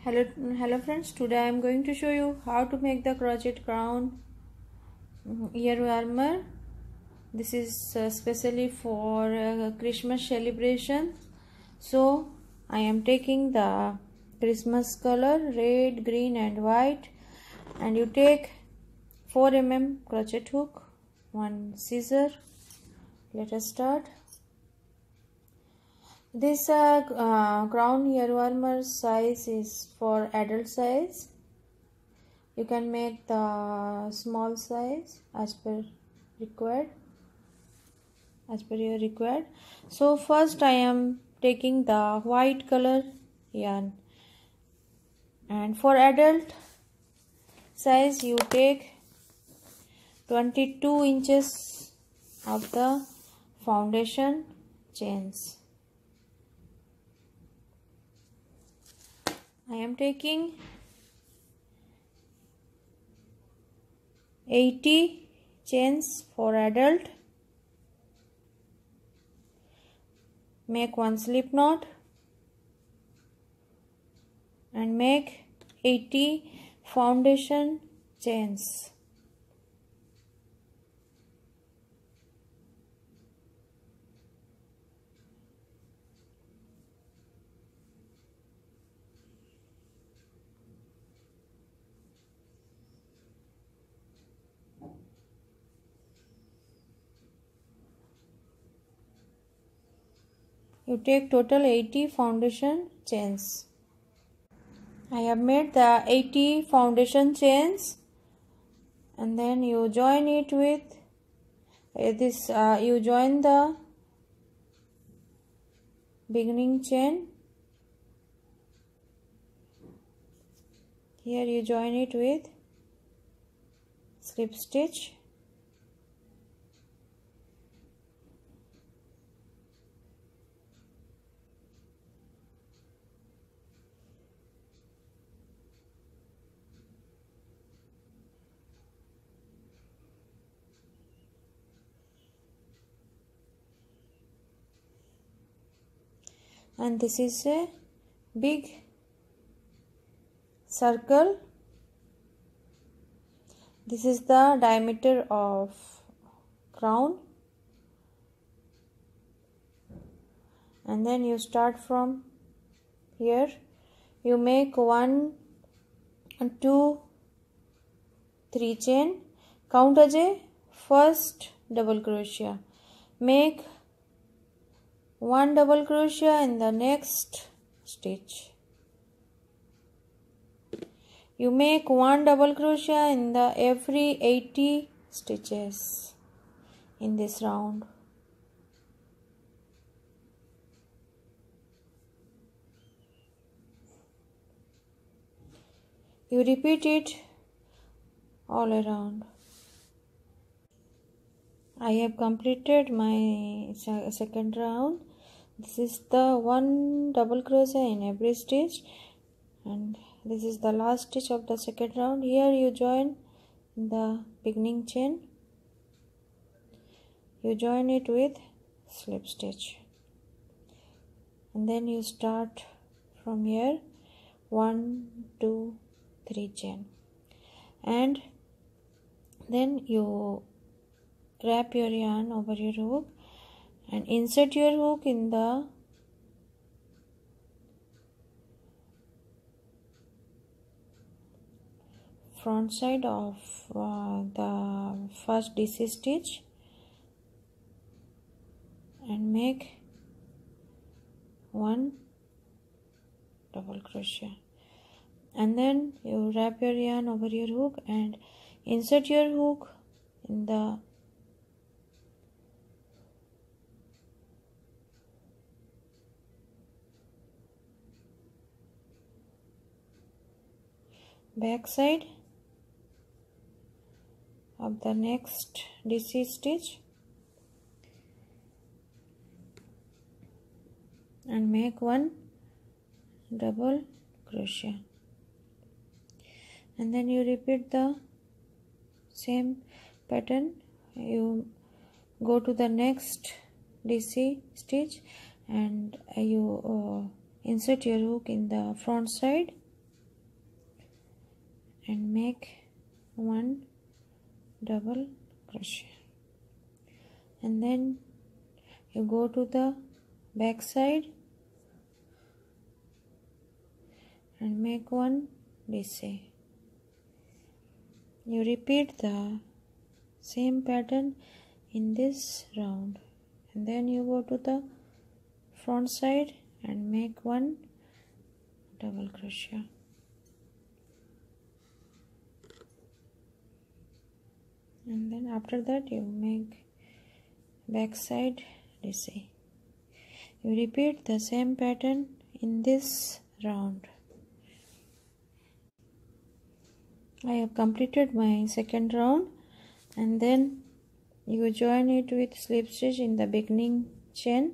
Hello friends, today I am going to show you how to make the crochet crown ear warmer. This is specially for Christmas celebration. So I am taking the Christmas color red, green and white, and you take 4 mm crochet hook, 1 scissor. Let us start. This crown ear warmer size is for adult size. You can make the small size as per your required. So first I am taking the white color yarn, and for adult size you take 22 inches of the foundation chains. I am taking 80 chains for adult. Make 1 slip knot and make 80 foundation chains. You take total 80 foundation chains. I have made the 80 foundation chains, and then you join it with you join the beginning chain. Here you join it with slip stitch. And this is a big circle. This is the diameter of crown, and then you start from here. You make 1, 2, 3 chain. Count as a first double crochet. Make 1 double crochet in the next stitch. You make 1 double crochet in the every 80 stitches in this round. You repeat it all around. I have completed my second round. This is the 1 double crochet in every stitch, and this is the last stitch of the second round. Here you join the beginning chain. You join it with slip stitch, and then you start from here 1, 2, 3 chain, and then you wrap your yarn over your hook and insert your hook in the front side of the first DC stitch and make 1 double crochet, and then you wrap your yarn over your hook and insert your hook in the back side of the next DC stitch and make 1 double crochet, and then you repeat the same pattern. You go to the next DC stitch and you insert your hook in the front side and make one double crochet, and then you go to the back side and make one DC. You repeat the same pattern in this round, and then you go to the front side and make one double crochet, and then after that you make back side DC. You repeat the same pattern in this round. I have completed my second round, and then you join it with slip stitch in the beginning chain,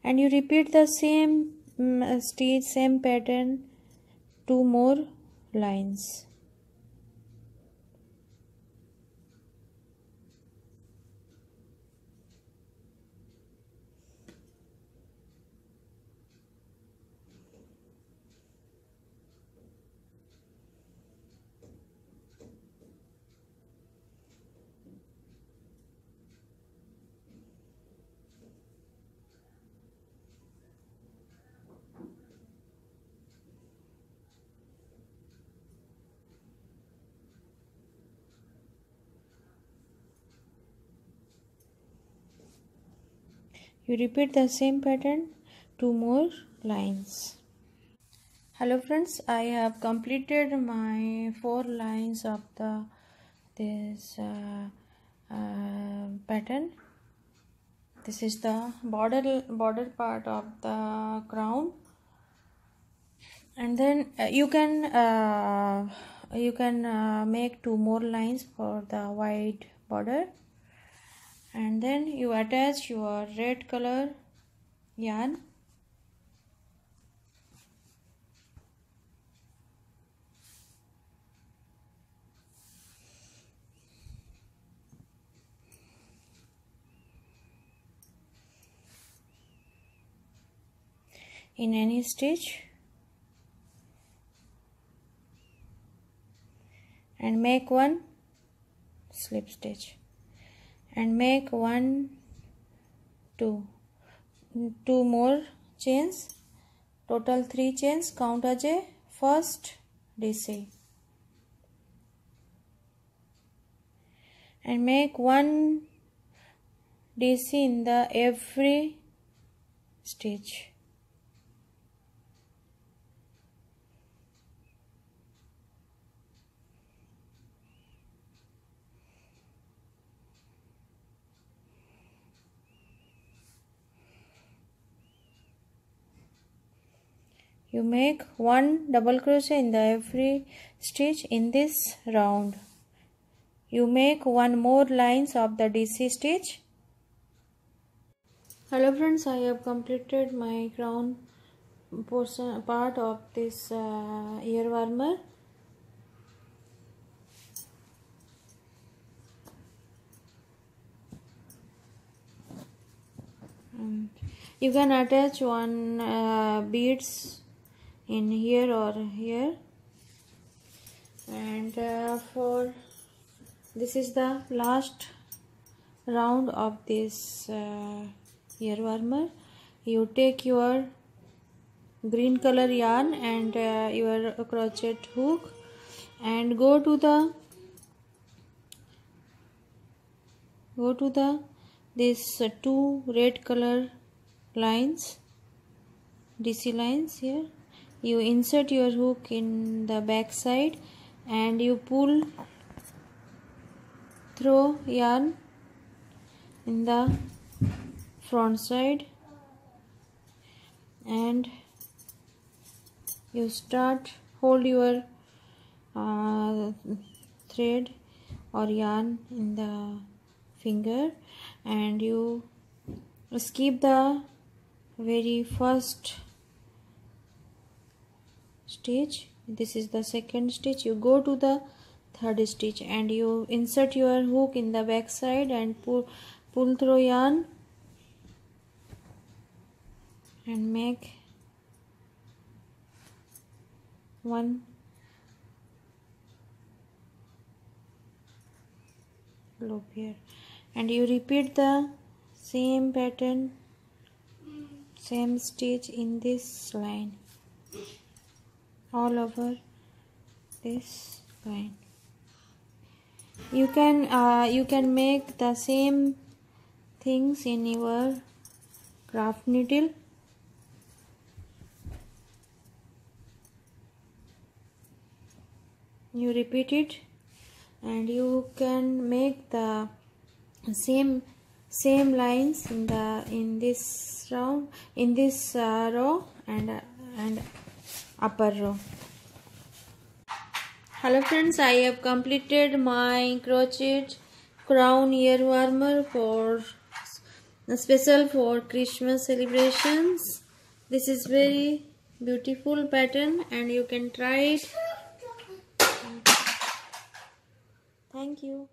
and you repeat the same stitch, same pattern, 2 more lines. You repeat the same pattern, 2 more lines. Hello friends, I have completed my 4 lines of this pattern. This is the border part of the crown, and then you can make 2 more lines for the white border, and then you attach your red color yarn. In any stitch, and make one slip stitch, and make 1 2 more chains, total 3 chains, count as a first DC, and make 1 DC in the every stitch. You make 1 double crochet in the every stitch in this round. You make 1 more lines of the DC stitch. Hello friends, I have completed my crown portion part of this ear warmer. And you can attach one beads in here or here, and for this is the last round of this ear warmer. You take your green color yarn and your crochet hook, and go to this 2 red color lines, DC lines here. You insert your hook in the back side and you pull through yarn in the front side, and you hold your thread or yarn in the finger, and you skip the very first stitch. This is the second stitch. You go to the third stitch and you insert your hook in the back side and pull through yarn and make one loop here, and you repeat the same pattern, same stitch in this line, all over this line. You can make the same things in your craft needle. You repeat it, and you can make the same lines in this row and upper row. Hello friends, I have completed my crochet crown earwarmer for special for Christmas celebrations. This is very beautiful pattern and you can try it. Thank you.